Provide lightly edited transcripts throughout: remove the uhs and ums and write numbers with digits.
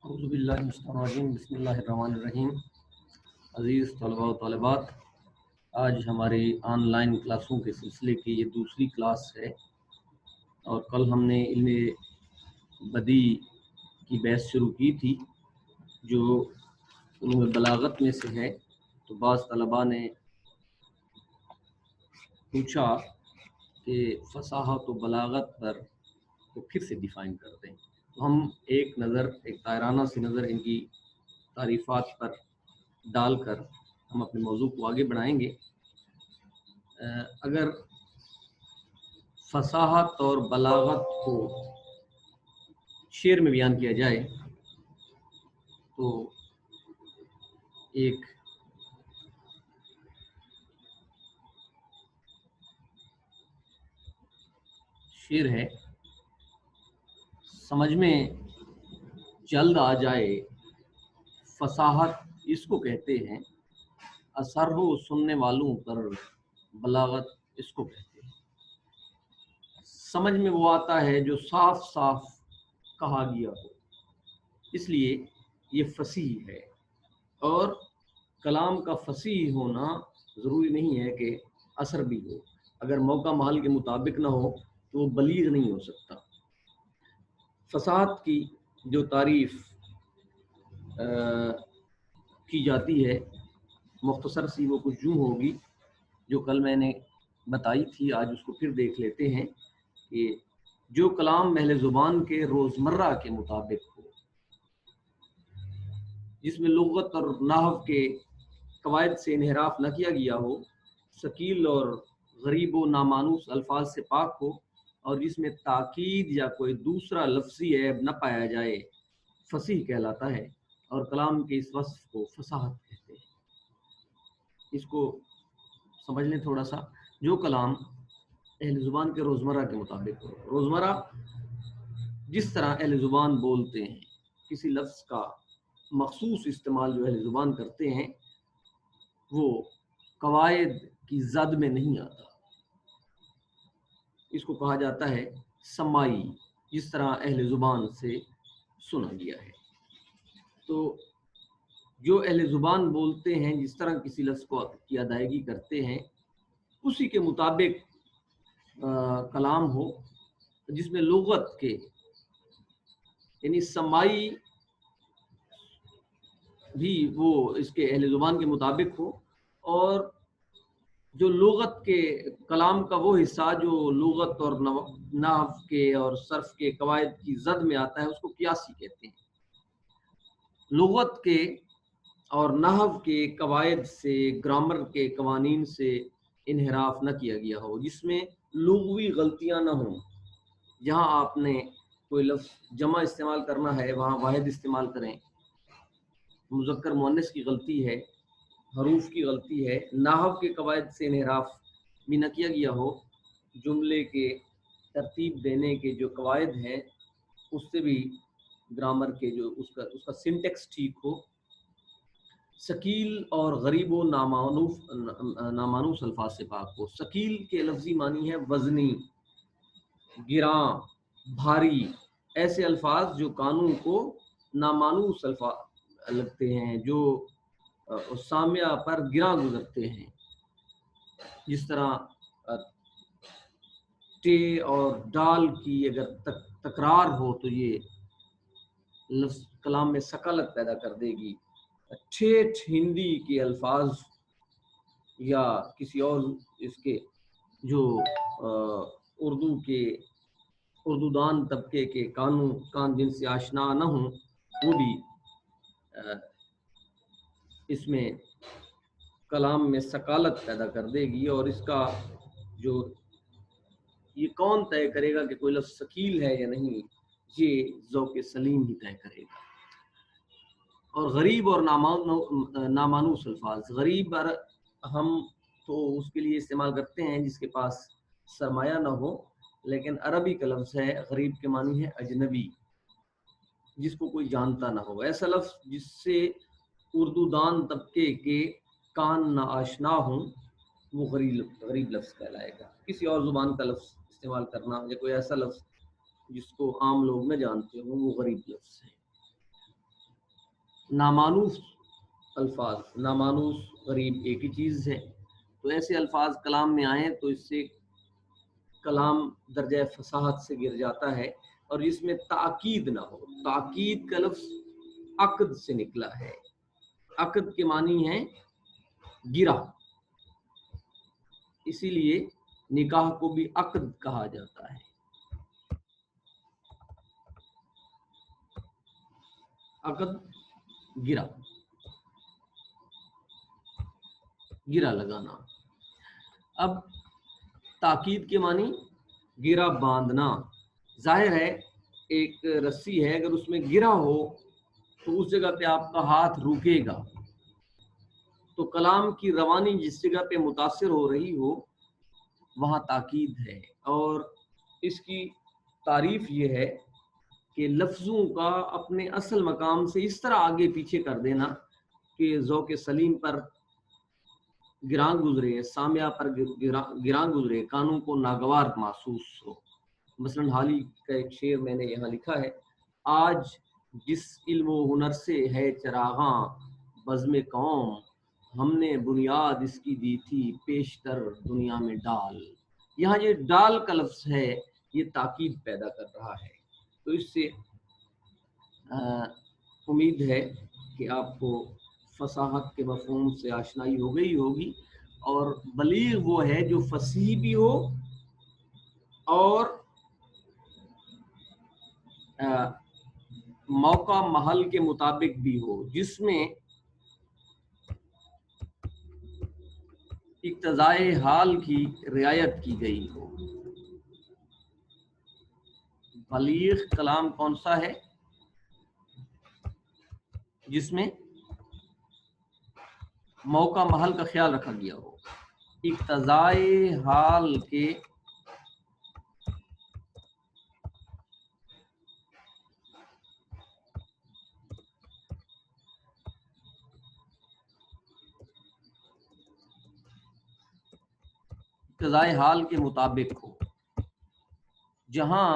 اعوذ باللہ من الشیطان الرجیم بسم اللہ الرحمن الرحیم۔ عزیز طلباء و طالبات، آج ہماری آن لائن کلاسوں کے سلسلے کی یہ دوسری کلاس ہے، اور کل ہم نے علم بدیع کی بحث شروع کی تھی جو علوم بلاغت میں سے ہے۔ تو بعض طلباء نے پوچھا کہ فصاحت و بلاغت پر تو پھر سے ڈیفائن کر دیں، تو ہم ایک طائرانہ سی نظر ان کی تعریفات پر ڈال کر ہم اپنے موضوع کو آگے بڑھائیں گے۔ اگر فصاحت اور بلاغت کو شعر میں بیان کیا جائے تو ایک شعر ہے، سمجھ میں جلد آ جائے فصاحت اس کو کہتے ہیں، اثر ہو سننے والوں پر بلاغت اس کو کہتے ہیں۔ سمجھ میں وہ آتا ہے جو صاف صاف کہا گیا ہو، اس لیے یہ فصیح ہے۔ اور کلام کا فصیح ہونا ضروری نہیں ہے کہ اثر بھی ہو، اگر موقع محل کے مطابق نہ ہو تو وہ بلیغ نہیں ہو سکتا۔ فصاحت کی جو تعریف کی جاتی ہے مختصر سی وہ کچھ یوں ہوگی جو کل میں نے بتائی تھی، آج اس کو پھر دیکھ لیتے ہیں کہ جو کلام اہل زبان کے روزمرہ کے مطابق ہو، جس میں لغت اور نحو کے قواعد سے انحراف نہ کیا گیا ہو، ثقیل اور غریب و نامانوس الفاظ سے پاک ہو، اور جس میں تاکید یا کوئی دوسرا لفظی عیب نہ پایا جائے، فصیح کہلاتا ہے۔ اور کلام کے اس وصف کو فصاحت کہتے ہیں۔ اس کو سمجھ لیں تھوڑا سا۔ جو کلام اہل زبان کے روزمرہ کے مطابق ہو، روزمرہ جس طرح اہل زبان بولتے ہیں، کسی لفظ کا مخصوص استعمال جو اہل زبان کرتے ہیں وہ قواعد کی زد میں نہیں آتا، اس کو کہا جاتا ہے سماعی، جس طرح اہل زبان سے سنا گیا ہے۔ تو جو اہل زبان بولتے ہیں، جس طرح کسی لفظ کو کی ادائیگی کرتے ہیں، اسی کے مطابق کلام ہو، جس میں لغت کے یعنی سماعی بھی وہ اس کے اہل زبان کے مطابق ہو، اور جو لغت کے کلام کا وہ حصہ جو لغت اور نحو کے اور صرف کے قواعد کی زد میں آتا ہے، اس کو قیاسی کہتے ہیں۔ لغت کے اور نحو کے قواعد سے، گرامر کے قوانین سے انحراف نہ کیا گیا ہو، جس میں لغوی غلطیاں نہ ہوں۔ جہاں آپ نے کوئی لفظ جمع استعمال کرنا ہے وہاں واحد استعمال کریں، مذکر مؤنث کی غلطی ہے، حروف کی غلطی ہے، نحو کے قواعد سے انحراف بھی نہ کیا گیا ہو، جملے کے ترتیب دینے کے جو قواعد ہیں اس سے بھی، گرامر کے جو اس کا سنٹیکس ٹھیک ہو، ثقیل اور غریب و نامانوس الفاظ سے پاک ہو۔ ثقیل کے لفظی معنی ہے وزنی، گراں، بھاری، ایسے الفاظ جو قانون کو نامانوس الفاظ لگتے ہیں، جو سامعہ پر گراں گزرتے ہیں، جس طرح ٹے اور ڈال کی اگر تکرار ہو تو یہ لفظ کلام میں ثقالت پیدا کر دے گی۔ ٹھیٹھ ہندی کے الفاظ یا کسی اور اس کے جو اردو دان طبقے کے کان جن سے آشنا نہ ہوں، وہ بھی اس میں کلام میں ثقالت پیدا کر دے گی۔ اور اس کا جو یہ کون طے کرے گا کہ کوئی لفظ ثقیل ہے یا نہیں، یہ ذوق سلیم ہی طے کرے گا۔ اور غریب اور نامانوس الفاظ، غریب ہم تو اس کے لیے استعمال کرتے ہیں جس کے پاس سرمایہ نہ ہو، لیکن عربی کا لفظ ہے غریب کے معنی ہے اجنبی، جس کو کوئی جانتا نہ ہو۔ ایسا لفظ جس سے اردو دان طبقے کے کان نہ آشنا ہوں وہ غریب لفظ کہلائے گا۔ کسی اور زبان کا لفظ استعمال کرنا یا کوئی ایسا لفظ جس کو عام لوگ نہ جانتے ہوں وہ غریب لفظ ہے۔ نامانوس الفاظ، نامانوس غریب ایک ہی چیز ہے، تو ایسے الفاظ کلام میں آئیں تو اس سے کلام درجہ فصاحت سے گر جاتا ہے، اور جس میں تاکید نہ ہو. تاکید کا لفظ عقد سے نکلا ہے. عقد کے معنی ہے گرا، اسی لیے نکاح کو بھی عقد کہا جاتا ہے. عقد گرا، گرا لگانا. اب تاکید کے معنی گرا باندھنا. ظاہر ہے ایک رسی ہے، اگر اس میں گرا ہو تو اس جگہ پہ آپ کا ہاتھ رکے گا، تو کلام کی روانی جس جگہ پہ متاثر ہو رہی ہو وہاں تاکید ہے. اور اس کی تعریف یہ ہے کہ لفظوں کا اپنے اصل مقام سے اس طرح آگے پیچھے کر دینا کہ ذوق سلیم پر گراں گزرے، سامعہ پر گراں گزرے، کانوں کو ناگوار محسوس ہو. مثلا حالی کا ایک شعر میں نے یہاں لکھا ہے: آج جس علم و ہنر سے ہے چراغاں بزم قوم، ہم نے بنیاد اس کی دی تھی پیشتر دنیا میں ڈال. یہاں یہ ڈال کا لفظ ہے، یہ تاکید پیدا کر رہا ہے. تو اس سے امید ہے کہ آپ کو فصاحت کے مفہوم سے آشنائی ہو گئی ہوگی. اور بلیغ وہ ہے جو فصیح بھی ہو اور موقع محل کے مطابق بھی ہو، جس میں اقتضائے حال کی رعایت کی گئی ہو. بلیغ کلام کون سا ہے؟ جس میں موقع محل کا خیال رکھا گیا ہو، اقتضائے حال کے اقتضائے حال کے مطابق ہو. جہاں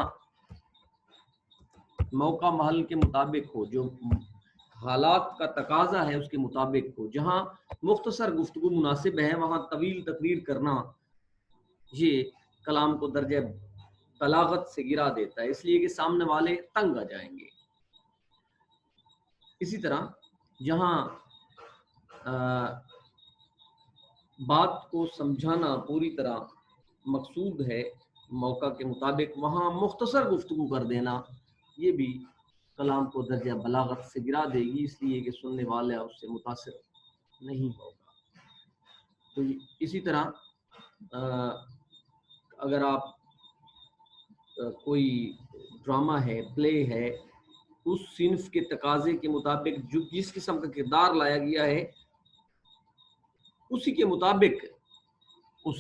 موقع محل کے مطابق ہو، جو حالات کا تقاضا ہے اس کے مطابق ہو. جہاں مختصر گفتگو مناسب ہے وہاں طویل تقریر کرنا یہ کلام کو درجہ بلاغت سے گرا دیتا ہے، اس لیے کہ سامنے والے تنگ آ جائیں گے. اسی طرح جہاں بات کو سمجھانا پوری طرح مقصود ہے موقع کے مطابق، وہاں مختصر گفتگو کر دینا یہ بھی کلام کو درجہ بلاغت سے گرا دے گی، اس لیے کہ سننے والا اس سے متاثر نہیں ہوگا. تو اسی طرح اگر آپ کوئی ڈرامہ ہے، پلے ہے، اس صنف کے تقاضے کے مطابق جو جس قسم کا کردار لایا گیا ہے اسی کے مطابق اس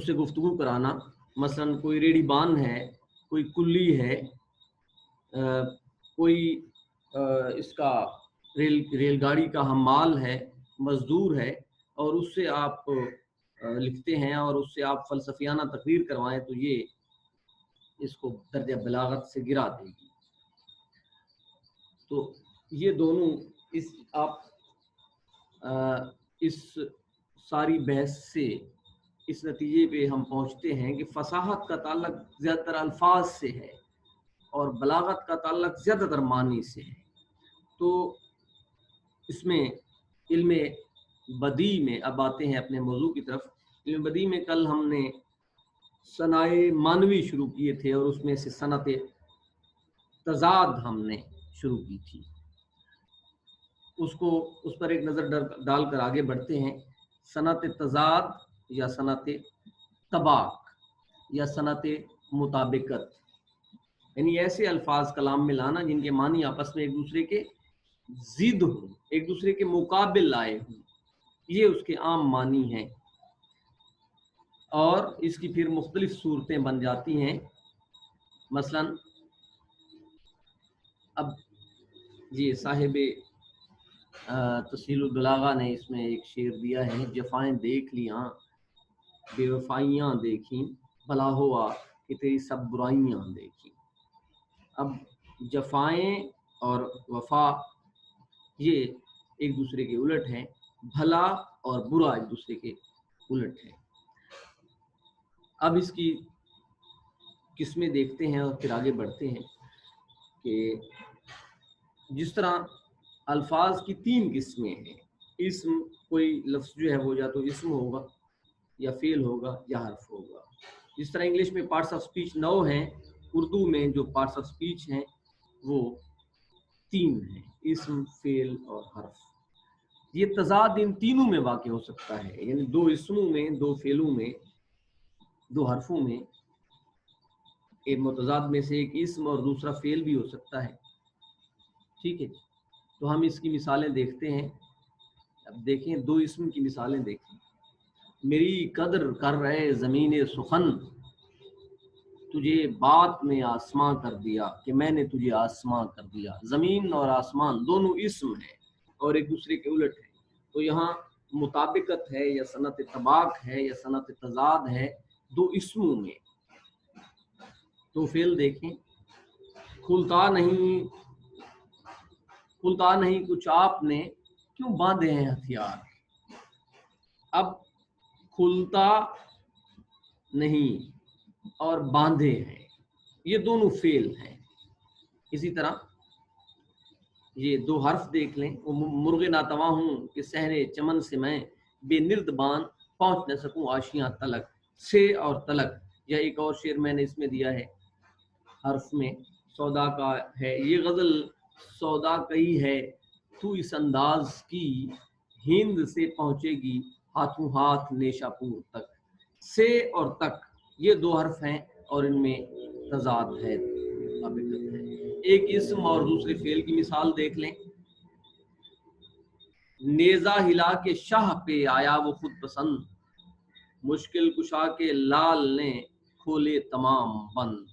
سے گفتگو کرانا. مثلا کوئی ریڑی بان ہے، کوئی کلی ہے، کوئی اس کا ریل گاڑی کا حمال ہے، مزدور ہے، اور اس سے آپ لکھتے ہیں اور اس سے آپ فلسفیانہ تقریر کروائیں تو یہ اس کو درجہ بلاغت سے گرا دے گی. تو یہ دونوں اس ساری بحث سے اس نتیجے پہ ہم پہنچتے ہیں کہ فصاحت کا تعلق زیادہ تر الفاظ سے ہے اور بلاغت کا تعلق زیادہ تر معنی سے ہے. تو اس میں علم بدیع میں اب آتے ہیں اپنے موضوع کی طرف. علم بدیع میں کل ہم نے صنائع معنوی شروع کیے تھے اور اس میں سے صنعت تضاد ہم نے شروع کی تھی. اس پر ایک نظر ڈال کر آگے بڑھتے ہیں. صنعت تضاد یا صنعت طباق یا صنعت مطابقت، یعنی ایسے الفاظ کلام میں لانا جن کے معنی آپس میں ایک دوسرے کے ضد ہوں، ایک دوسرے کے مقابل آئے ہوں. یہ اس کے عام معنی ہیں اور اس کی پھر مختلف صورتیں بن جاتی ہیں. مثلا اب یہ صاحب تسہیل البلاغہ نے اس میں ایک شعر دیا ہے: جفائیں دیکھ لیاں بے وفائیاں دیکھیں، بھلا ہوا کہ تیری سب برائیاں دیکھیں. اب جفائیں اور وفا یہ ایک دوسرے کے الٹ ہیں، بھلا اور برا ایک دوسرے کے الٹ ہیں۔ اب اس کی قسمیں دیکھتے ہیں اور پھر آگے بڑھتے ہیں کہ جس طرح الفاظ کی 3 قسمیں ہیں، اسم، کوئی لفظ جو ہے وہ یا تو اسم ہوگا یا فعل ہوگا یا حرف ہوگا۔ جس طرح انگلش میں پارٹس آف سپیچ 9 ہیں، اردو میں جو پارٹس آف سپیچ ہیں وہ 3 ہیں، اسم، فعل اور حرف۔ یہ تضاد ان تینوں میں واقع ہو سکتا ہے، یعنی 2 اسموں میں، 2 فعلوں میں، 2 حرفوں میں، ایک متضاد میں سے ایک اسم اور دوسرا فعل بھی ہو سکتا ہے۔ ٹھیک ہے، تو ہم اس کی مثالیں دیکھتے ہیں۔ اب دیکھیں 2 اسم کی مثالیں دیکھیں۔ میری قدر کر رہے زمین سخن، تجھے بات میں آسماں کر دیا کہ میں نے تجھے آسماں کر دیا۔ زمین اور آسمان دونوں اسم ہیں اور ایک دوسرے کے الٹ ہیں، تو یہاں مطابقت ہے یا صنعت طباق ہے یا صنعت تضاد ہے 2 اسموں میں۔ تو فعل دیکھیں، کھلتا نہیں کچھ آپ نے کیوں باندھے ہیں ہتھیار۔ اب کھلتا نہیں اور باندھے ہیں، یہ دونوں فعل ہیں۔ اسی طرح یہ 2 حرف دیکھ لیں، مرغ ناتواں ہوں کہ صحن چمن سے میں بے نرد باندھ پہنچ نہ سکوں آشیاں تلک۔ سے اور تلک، یا ایک اور شعر میں نے اس میں دیا ہے حرف میں، سودا کا ہے یہ غزل، سودا کئی ہے تو اس انداز کی، ہند سے پہنچے گی ہاتھوں ہاتھ نیشا پور تک۔ سے اور تک یہ 2 حرف ہیں اور ان میں تضاد ہے، مطابقت ہے۔ ایک اسم اور دوسرے فعل کی مثال دیکھ لیں۔ نیزہ ہلا کے شاہ پہ آیا وہ خود پسند، مشکل کشا کے لال نے کھولے تمام بند۔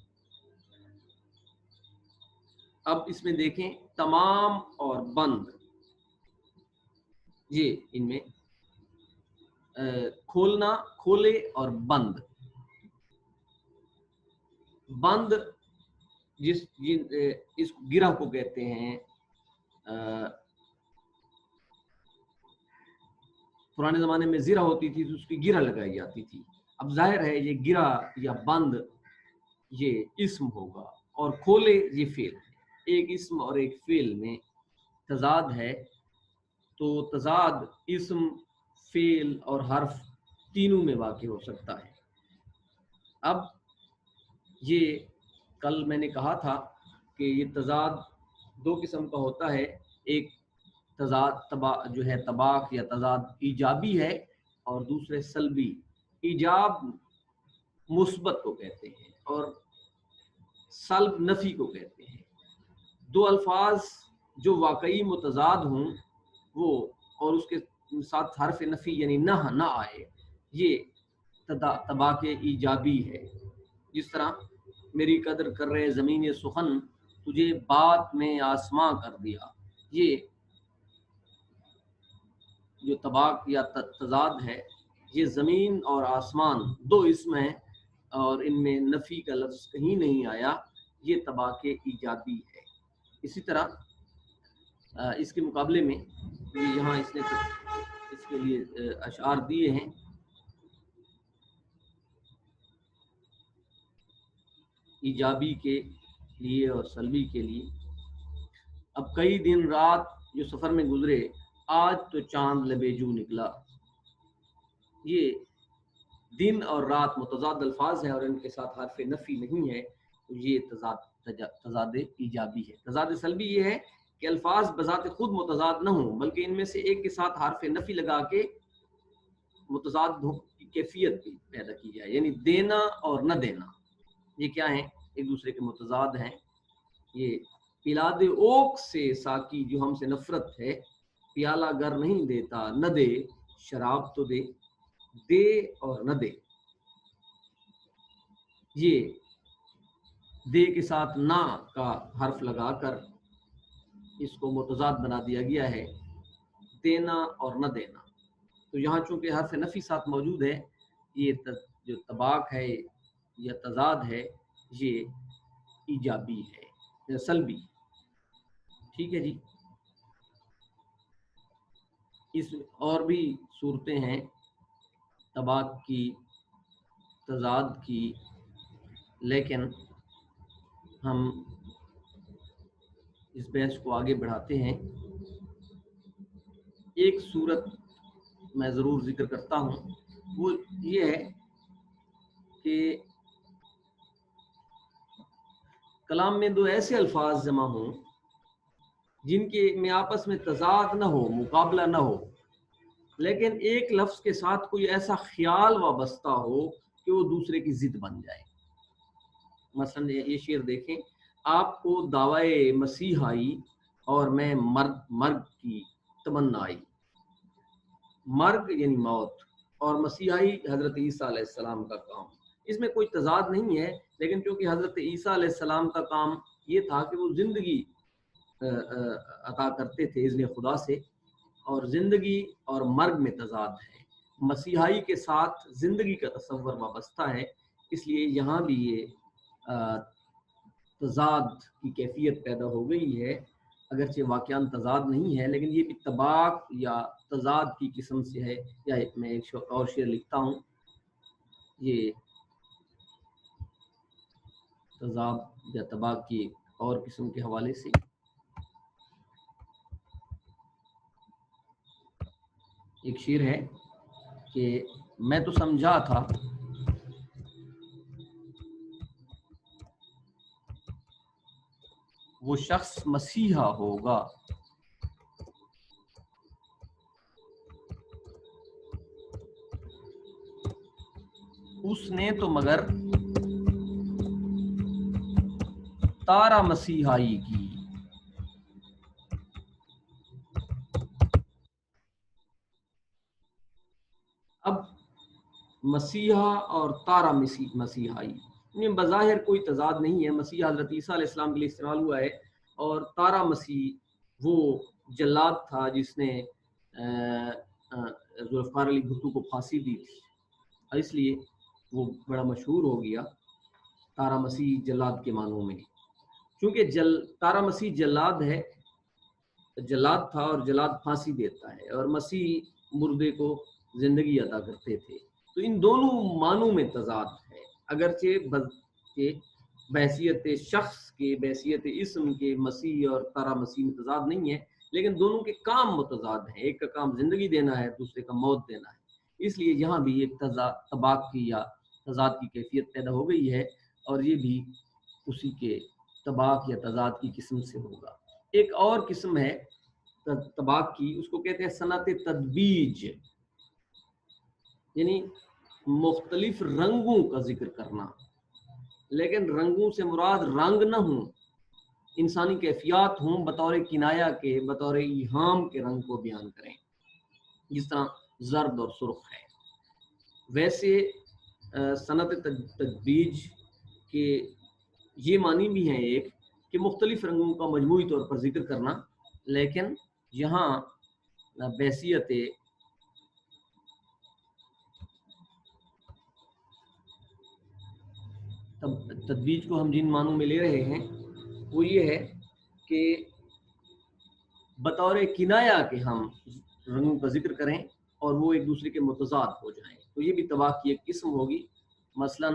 اب اس میں دیکھیں تمام اور بند، یہ ان میں کھولنا، کھولے اور بند۔ بند اس گرہ کو کہتے ہیں، پرانے زمانے میں زرہ ہوتی تھی تو اس کی گرہ لگائی جاتی تھی۔ اب ظاہر ہے یہ گرہ یا بند یہ اسم ہوگا اور کھولے یہ فعل ہے۔ ایک اسم اور ایک فعل میں تضاد ہے، تو تضاد اسم، فعل اور حرف تینوں میں واقع ہو سکتا ہے۔ اب یہ کل میں نے کہا تھا کہ یہ تضاد 2 قسم کا ہوتا ہے، ایک تضاد جو ہے طباق یا تضاد ایجابی ہے اور دوسرے سلبی۔ ایجاب مثبت کو کہتے ہیں اور سلب نفی کو کہتے ہیں۔ 2 الفاظ جو واقعی متضاد ہوں وہ اور اس کے ساتھ حرف نفی یعنی نہ آئے، یہ طباق ایجابی ہے۔ جس طرح میری قدر کر رہے زمین سخن، تجھے بات میں آسماں کر دیا، یہ جو طباق یا تضاد ہے، یہ زمین اور آسمان 2 اسم ہیں اور ان میں نفی کا لفظ کہیں نہیں آیا، یہ طباق ایجابی ہے۔ اسی طرح اس کے مقابلے میں یہاں اس نے اس کے لیے اشعار دیے ہیں۔ ایجابی کے لیے اور سلبی کے لیے، اب کئی دن رات جو سفر میں گزرے، آج تو چاند لبیجو نکلا۔ یہ دن اور رات متضاد الفاظ ہیں اور ان کے ساتھ حرف نفی نہیں ہے، تو یہ تضاد ایجابی ہے۔ تضاد سلبی یہ ہے کہ الفاظ بذات خود متضاد نہ ہوں بلکہ ان میں سے ایک کے ساتھ حرف نفی لگا کے متضاد کی کیفیت بھی پیدا کی جائے، یعنی دینا اور نہ دینا، یہ کیا ہیں؟ ایک دوسرے کے متضاد ہیں۔ یہ پلا دے اوک سے ساکی جو ہم سے نفرت ہے، پیالہ گر نہیں دیتا نہ دے، شراب تو دے، دے اور نہ دے، یہ دے کے ساتھ نہ کا حرف لگا کر اس کو متضاد بنا دیا گیا ہے، دینا اور نہ دینا۔ تو یہاں چونکہ حرف نفی ساتھ موجود ہے، یہ جو طباق ہے یا تضاد ہے یہ ایجابی ہے یا سلبی۔ ٹھیک ہے جی۔ اس اور بھی صورتیں ہیں طباق کی، تضاد کی، لیکن ہم اس بحث کو آگے بڑھاتے ہیں۔ ایک صورت میں ضرور ذکر کرتا ہوں، وہ یہ ہے کہ کلام میں دو ایسے الفاظ جمع ہوں جن کے میں آپس میں تضاد نہ ہو، مقابلہ نہ ہو، لیکن ایک لفظ کے ساتھ کوئی ایسا خیال وابستہ ہو کہ وہ دوسرے کی ضد بن جائے۔ مثلا یہ شعر دیکھیں، آپ کو دعوی مسیح آئی اور میں مرگ کی تمنا آئی۔ مرگ یعنی موت، اور مسیحائی حضرت عیسیٰ علیہ السلام کا کام، اس میں کوئی تضاد نہیں ہے، لیکن چونکہ حضرت عیسیٰ علیہ السلام کا کام یہ تھا کہ وہ زندگی عطا کرتے تھے اذن خدا سے، اور زندگی اور مرگ میں تضاد ہے۔ مسیحائی کے ساتھ زندگی کا تصور وابستہ ہے، اس لیے یہاں بھی یہ تضاد کی کیفیت پیدا ہو گئی ہے، اگرچہ واقعاً تضاد نہیں ہے، لیکن یہ اتباق یا تضاد کی قسم سے ہے۔ یا میں ایک اور شعر لکھتا ہوں، یہ تضاد یا اتباق کی اور قسم کے حوالے سے۔ ایک شعر ہے کہ میں تو سمجھا تھا وہ شخص مسیحا ہوگا، اس نے تو مگر تارا مسیحائی کی۔ اب مسیحا اور تارا مسیحائی میں بظاہر کوئی تضاد نہیں ہے۔ مسیح حضرت عیسیٰ علیہ السلام کے لیے استعمال ہوا ہے، اور تارا مسیح وہ جلاد تھا جس نے ذوالفقار علی بھٹو کو پھانسی دی تھی، اور اس لیے وہ بڑا مشہور ہو گیا تارا مسیح جلاد کے معنوں میں۔ چونکہ تارا مسیح جلاد ہے، جلاد تھا، اور جلاد پھانسی دیتا ہے، اور مسیح مردے کو زندگی عطا کرتے تھے، تو ان دونوں معنوں میں تضاد ہے، اگرچہ بحیثیت شخص کے، بحیثیت اسم کے مسیح اور تارا مسیح میں تضاد نہیں ہے، لیکن دونوں کے کام متضاد ہیں۔ ایک کا کام زندگی دینا ہے، دوسرے کا موت دینا ہے، اس لیے یہاں بھی ایک طباق کی یا تضاد کی کیفیت پیدا ہو گئی ہے، اور یہ بھی اسی کے طباق یا تضاد کی قسم سے ہوگا۔ ایک اور قسم ہے طباق کی، اس کو کہتے ہیں صنعت تدبیج، یعنی مختلف رنگوں کا ذکر کرنا، لیکن رنگوں سے مراد رنگ نہ ہوں، انسانی کیفیات ہوں، بطور کنایا کے، بطور ایہام کے رنگ کو بیان کریں، جس طرح زرد اور سرخ ہے۔ ویسے صنعت تدبیج کے یہ معنی بھی ہیں، ایک کہ مختلف رنگوں کا مجموعی طور پر ذکر کرنا، لیکن یہاں بحیثیت تدبیج کو ہم جن معنوں میں لے رہے ہیں وہ یہ ہے کہ بطور کنایا کے ہم رنگوں کا ذکر کریں اور وہ ایک دوسرے کے متضاد ہو جائیں، تو یہ بھی طباق کی ایک قسم ہوگی۔ مثلا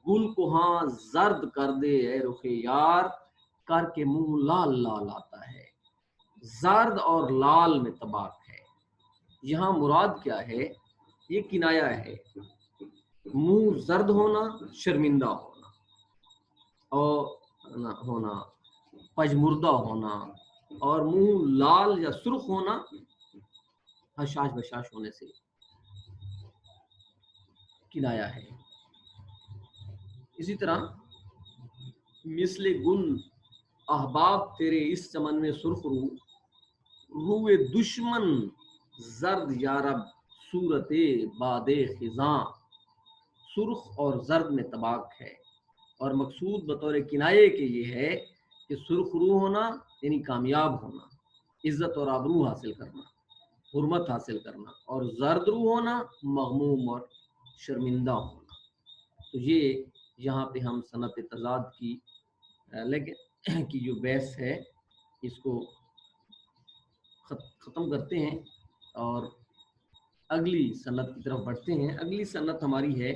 گل کو ہاں زرد کر دے اے رخ یار، کر کے منہ لال لال آتا ہے۔ زرد اور لال میں طباق ہے، یہاں مراد کیا ہے؟ یہ کنایا ہے، منہ زرد ہونا، شرمندہ ہونا، اور ہونا پجمردہ ہونا، اور منہ لال یا سرخ ہونا حشاش بشاش ہونے سے کنایا ہے۔ اسی طرح مثل گل احباب تیرے اس چمن میں سرخ روئے دشمن زرد یارب صورت باد خزاں، سرخ اور زرد میں طباق ہے، اور مقصود بطور کنایے کے یہ ہے کہ سرخ رو ہونا یعنی کامیاب ہونا، عزت اور آبرو حاصل کرنا، حرمت حاصل کرنا، اور زرد رو ہونا مغموم اور شرمندہ ہونا۔ تو یہ یہاں پہ ہم صنعت تضاد کی لیکن کی جو بحث ہے اس کو ختم کرتے ہیں۔ اور اگلی صنعت کی طرف بڑھتے ہیں. اگلی صنعت ہماری ہے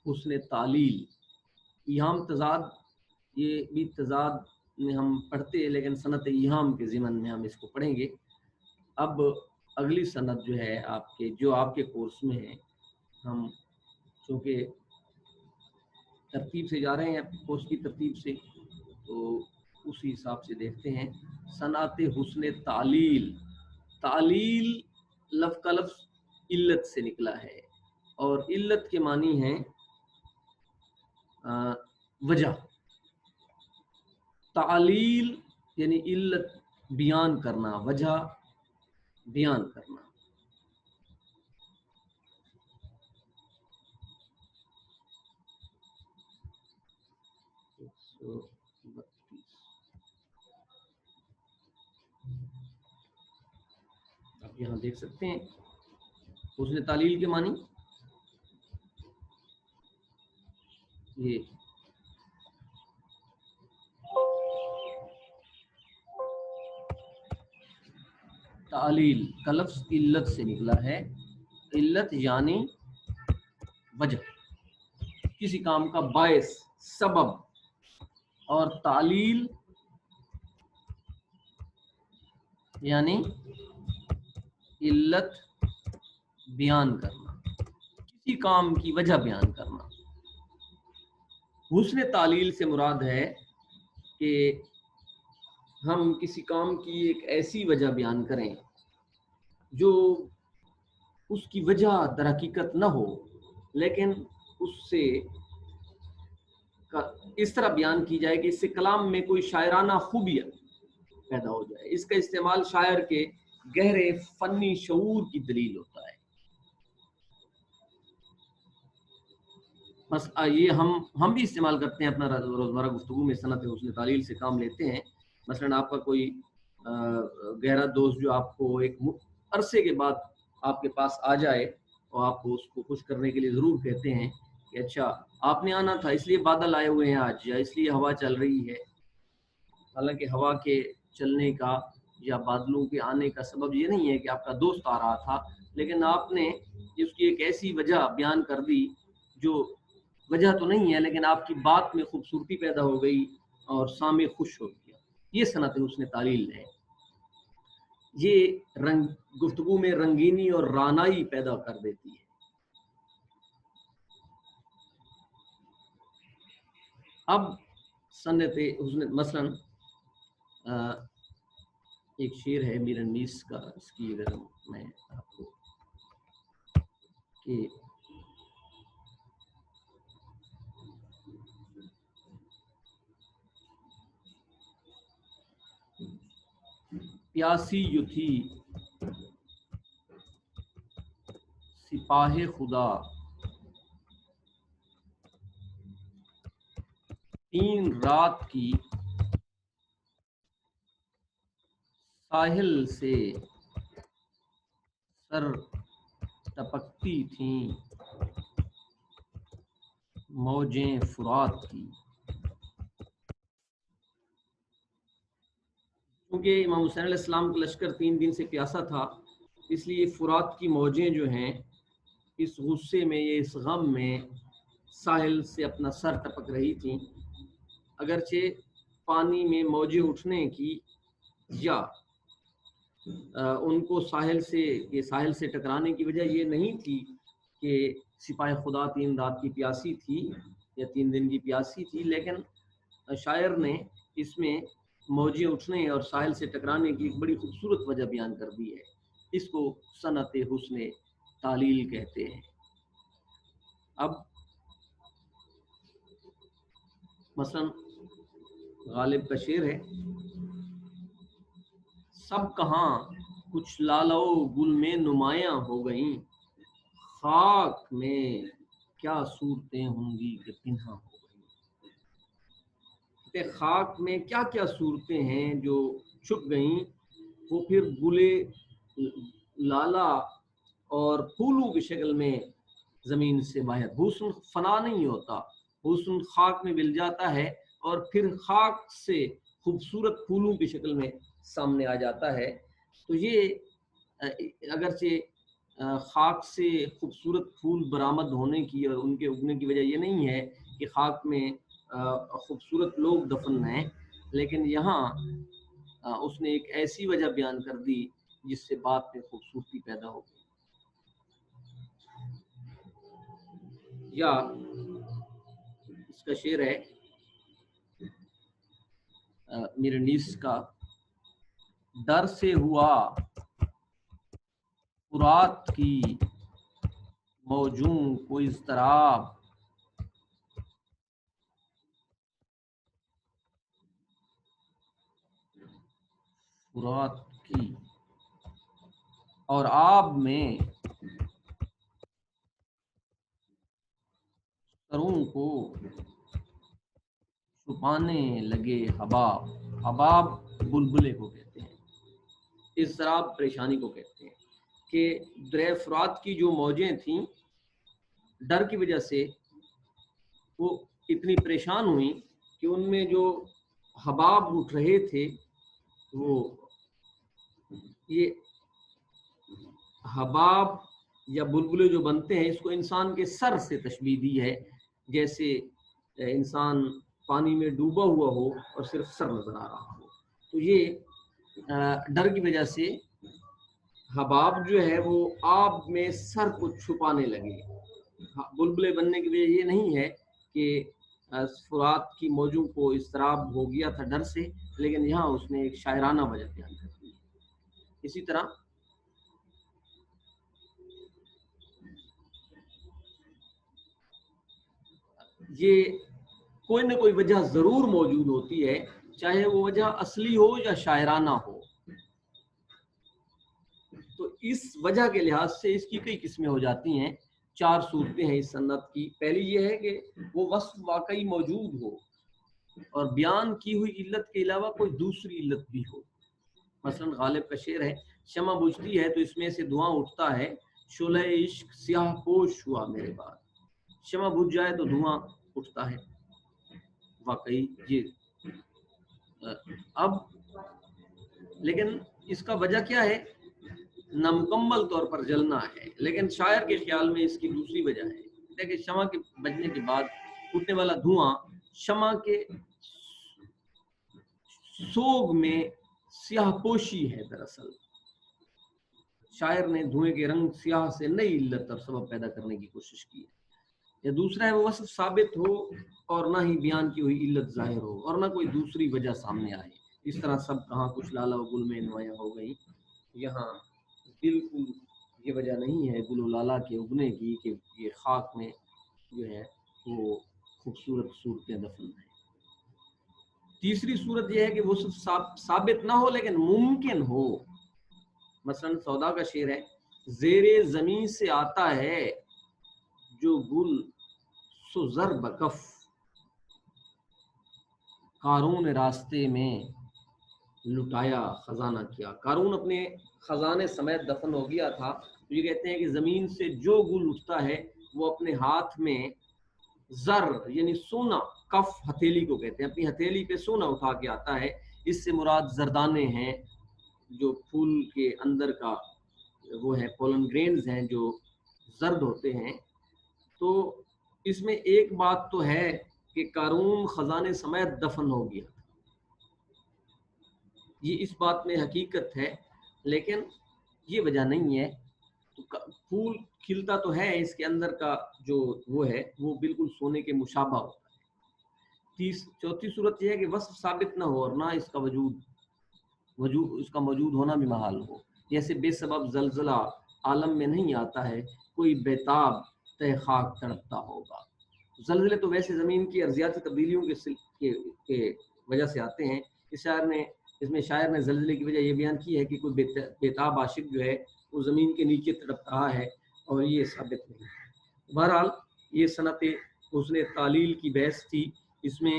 حسن تعلیل. ایہام تضاد، یہ بھی تضاد میں ہم پڑھتے ہیں لیکن صنعت ایہام کے ضمن میں ہم اس کو پڑھیں گے. اب اگلی صنعت جو ہے آپ کے کورس میں ہے، ہم چونکہ ترتیب سے جا رہے ہیں کورس کی ترتیب سے، تو اسی حساب سے دیکھتے ہیں. صنعت حسن تعلیل. تعلیل لفظ کا لفظ علت سے نکلا ہے، اور علت کے معنی ہیں وجہ. تعلیل یعنی علت بیان کرنا، وجہ بیان کرنا. آپ یہاں دیکھ سکتے ہیں حسن تعلیل کے معنی یہ تعلیل کا لفظ علت سے نکلا ہے. علت یعنی وجہ، کسی کام کا باعث، سبب. اور تعلیل یعنی علت بیان کرنا، کسی کام کی وجہ بیان کرنا. حسن تعلیل سے مراد ہے کہ ہم کسی کام کی ایک ایسی وجہ بیان کریں جو اس کی وجہ در حقیقت نہ ہو، لیکن اس سے اس طرح بیان کی جائے کہ اس سے کلام میں کوئی شاعرانہ خوبی پیدا ہو جائے. اس کا استعمال شاعر کے گہرے فنی شعور کی دلیل ہوتا ہے. بس یہ ہم بھی استعمال کرتے ہیں اپنا روزمرہ گفتگو میں. صنعت حسن تعلیل سے کام لیتے ہیں. مثلا آپ کا کوئی گہرا دوست جو آپ کو ایک عرصے کے بعد آپ کے پاس آ جائے اور آپ کو اس کو خوش کرنے کے لیے ضرور کہتے ہیں کہ اچھا آپ نے آنا تھا، اس لیے بادل آئے ہوئے ہیں آج، یا اس لیے ہوا چل رہی ہے. حالانکہ ہوا کے چلنے کا یا بادلوں کے آنے کا سبب یہ نہیں ہے کہ آپ کا دوست آ رہا تھا، لیکن آپ نے اس کی ایک ایسی وجہ بیان کر دی جو وجہ تو نہیں ہے لیکن آپ کی بات میں خوبصورتی پیدا ہو گئی اور سامع خوش ہو گیا. یہ صنعت حسن تعلیل ہے. یہ گفتگو میں رنگینی اور رانائی پیدا کر دیتی ہے. اب صنعت حسن مثلا ایک شعر ہے میر انیس کا، اس کی اگر میں آپ کو کہ پیاسی یو تھی سپاہ خدا، تین رات کی ساحل سے سر ٹپکتی تھیں موجیں فرات کی. کیونکہ امام حسین علیہ السلام کا لشکر 3 دن سے پیاسا تھا، اس لیے فرات کی موجیں جو ہیں اس غصے میں، یہ اس غم میں ساحل سے اپنا سر ٹپک رہی تھیں. اگرچہ پانی میں موجیں اٹھنے کی یا ان کو ساحل سے ٹکرانے کی وجہ یہ نہیں تھی کہ سپاہ خدا 3 رات کی پیاسی تھی یا 3 دن کی پیاسی تھی، لیکن شاعر نے اس میں موجیں اٹھنے اور ساحل سے ٹکرانے کی ایک بڑی خوبصورت وجہ بیان کر دی ہے. اس کو صنعت حسن تعلیل کہتے ہیں. اب مثلا غالب کا شعر ہے، سب کہاں کچھ لالو گل میں نمایاں ہو گئیں، خاک میں کیا صورتیں ہوں گی کہ پنہاں ہو گئیں. کہ خاک میں کیا کیا صورتیں ہیں جو چھپ گئیں، وہ پھر گلے لالا اور پھولوں کی شکل میں زمین سے باہر. حسن فنا نہیں ہوتا، حسن خاک میں مل جاتا ہے اور پھر خاک سے خوبصورت پھولوں کی شکل میں سامنے آ جاتا ہے. تو یہ اگرچہ خاک سے خوبصورت پھول برآمد ہونے کی اور ان کے اگنے کی وجہ یہ نہیں ہے کہ خاک میں خوبصورت لوگ دفن ہیں، لیکن یہاں اس نے ایک ایسی وجہ بیان کر دی جس سے بات میں خوبصورتی پیدا ہو گئی۔ یا اس کا شعر ہے میرنیس کا، ڈر سے ہوا فرات کی موجوں کو اضطراب، فرات کی اور آب میں سروں کو چھپانے لگے حباب۔ حباب بلبلے کو کہتے ہیں، اضطراب پریشانی کو کہتے ہیں، کہ دریا فرات کی جو موجیں تھیں ڈر کی وجہ سے وہ اتنی پریشان ہوئیں کہ ان میں جو حباب اٹھ رہے تھے، وہ یہ حباب یا بلبلے جو بنتے ہیں اس کو انسان کے سر سے تشبیہ دی ہے، جیسے انسان پانی میں ڈوبا ہوا ہو اور صرف سر نظر آ رہا ہو۔ تو یہ ڈر کی وجہ سے حباب جو ہے وہ آب میں سر کو چھپانے لگے۔ بلبلے بننے کی وجہ یہ نہیں ہے کہ فرات کی موجوں کو اضطراب ہو گیا تھا ڈر سے، لیکن یہاں اس نے ایک شاعرانہ وجہ بیان کر دی۔ اسی طرح یہ کوئی نہ کوئی وجہ ضرور موجود ہوتی ہے، چاہے وہ وجہ اصلی ہو یا شاعرانہ ہو۔ تو اس وجہ کے لحاظ سے اس کی کئی قسمیں ہو جاتی ہیں۔ 4 صورتیں ہیں اس سند کی۔ پہلی یہ ہے کہ وہ وصف واقعی موجود ہو اور بیان کی ہوئی علت کے علاوہ کوئی دوسری علت بھی ہو۔ مثلا غالب کا شعر ہے، شمع بجھتی ہے تو اس میں سے دھواں اٹھتا ہے، شعلہ عشق سیاہ پوش ہوا میرے بعد۔ شمع بجھ جائے تو دھواں اٹھتا ہے، واقعی یہ اب لیکن اس کا وجہ کیا ہے؟ نامکمل طور پر جلنا ہے، لیکن شاعر کے خیال میں اس کی دوسری وجہ ہے۔ دیکھیں شمع کے بجنے کے بعد اٹھنے والا دھواں شمع کے سوگ میں سیاہ پوشی ہے۔ دراصل شاعر نے دھوئیں کے رنگ سیاہ سے نئی علت اور سبب پیدا کرنے کی کوشش کی ہے۔ یا دوسرا ہے وہ وصف ثابت ہو اور نہ ہی بیان کی ہوئی علت ظاہر ہو اور نہ کوئی دوسری وجہ سامنے آئے۔ اس طرح سب کہاں کچھ لالا و گل میں نمایاں ہو گئی، یہاں بالکل یہ وجہ نہیں ہے گل و لالا کے اگنے کی کہ یہ خاک میں جو ہے وہ خوبصورت صورتیں دفن ہیں۔ تیسری صورت یہ ہے کہ وہ ثابت نہ ہو لیکن ممکن ہو۔ مثلا سودا کا شعر ہے، زیر زمین سے آتا ہے جو گل سو زر بکف، قارون راستے میں لٹایا خزانہ کیا۔ قارون اپنے خزانے سمیت دفن ہو گیا تھا۔ یہ کہتے ہیں کہ زمین سے جو گل اٹھتا ہے وہ اپنے ہاتھ میں زر یعنی سونا، کف ہتھیلی کو کہتے ہیں، اپنی ہتھیلی پہ سونا اٹھا کے آتا ہے۔ اس سے مراد زردانے ہیں جو پھول کے اندر کا وہ ہے، پولن گرینز ہیں جو زرد ہوتے ہیں۔ تو اس میں ایک بات تو ہے کہ قارون خزانے سمیت دفن ہو گیا، یہ اس بات میں حقیقت ہے، لیکن یہ وجہ نہیں ہے۔ پھول کھلتا تو ہے، اس کے اندر کا جو وہ ہے وہ بالکل سونے کے مشابہ ہوتا ہے۔ چوتھی صورت یہ ہے کہ وصف ثابت نہ ہو اور نہ اس کا اس کا موجود ہونا بھی محال ہو۔ جیسے بے سبب زلزلہ عالم میں نہیں آتا ہے، کوئی بیتاب تہ خاک تڑپتا ہوگا۔ زلزلے تو ویسے زمین کی ارضیاتی تبدیلیوں کے وجہ سے آتے ہیں۔ اس میں شاعر نے زلزلے کی وجہ یہ بیان کی ہے کہ کوئی بیتاب عاشق جو ہے وہ زمین کے نیچے تڑپ رہا ہے، اور یہ ثابت نہیں ہے۔ بہرحال یہ صنعت حسن تعلیل کی بحث تھی۔ اس میں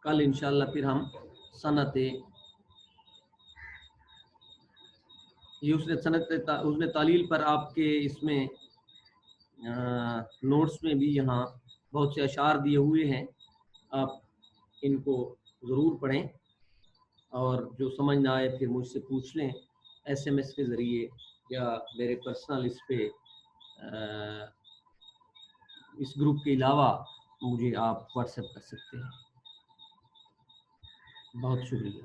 کل انشاءاللہ پھر ہم صنعت حسن تعلیل پر آپ کے اس میں نوٹس میں بھی یہاں بہت سے اشعار دیے ہوئے ہیں، آپ ان کو ضرور پڑھیں، اور جو سمجھ نہ آئے پھر مجھ سے پوچھ لیں SMS کے ذریعے، یا میرے پرسنل اس پہ اس گروپ کے علاوہ مجھے آپ واٹس ایپ کر سکتے ہیں۔ بہت شکریہ۔